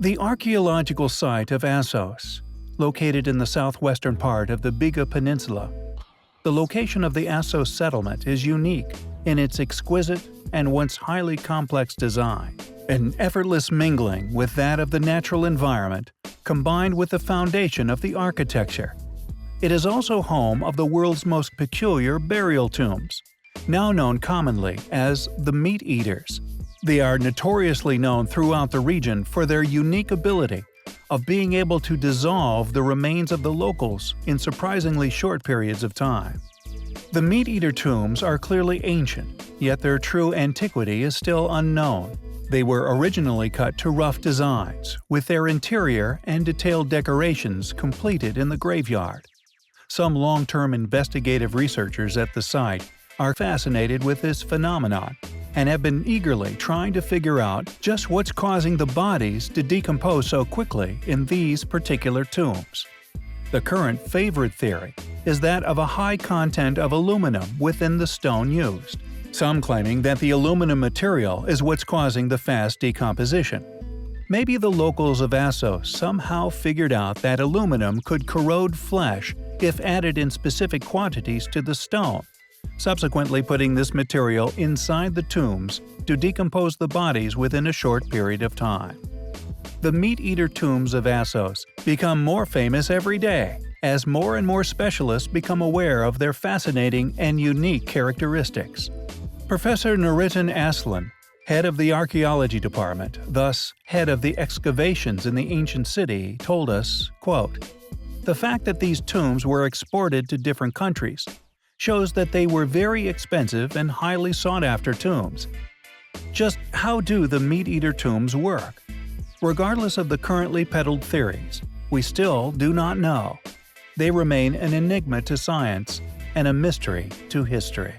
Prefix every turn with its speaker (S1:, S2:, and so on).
S1: The archaeological site of Assos, located in the southwestern part of the Biga Peninsula. The location of the Assos settlement is unique in its exquisite and once highly complex design, an effortless mingling with that of the natural environment combined with the foundation of the architecture. It is also home of the world's most peculiar burial tombs, now known commonly as the Meat Eaters. They are notoriously known throughout the region for their unique ability of being able to dissolve the remains of the locals in surprisingly short periods of time. The Meat Eater tombs are clearly ancient, yet their true antiquity is still unknown. They were originally cut to rough designs, with their interior and detailed decorations completed in the graveyard. Some long-term investigative researchers at the site are fascinated with this phenomenon and have been eagerly trying to figure out just what's causing the bodies to decompose so quickly in these particular tombs. The current favorite theory is that of a high content of aluminum within the stone used, some claiming that the aluminum material is what's causing the fast decomposition. Maybe the locals of Assos somehow figured out that aluminum could corrode flesh if added in specific quantities to the stone, subsequently putting this material inside the tombs to decompose the bodies within a short period of time. The Meat Eater tombs of Assos become more famous every day as more and more specialists become aware of their fascinating and unique characteristics. Professor Nurettin Aslan, head of the archaeology department, thus head of the excavations in the ancient city, told us, quote, "The fact that these tombs were exported to different countries shows that they were very expensive and highly sought-after tombs. Just how do the Meat Eater tombs work? Regardless of the currently peddled theories, we still do not know. They remain an enigma to science and a mystery to history."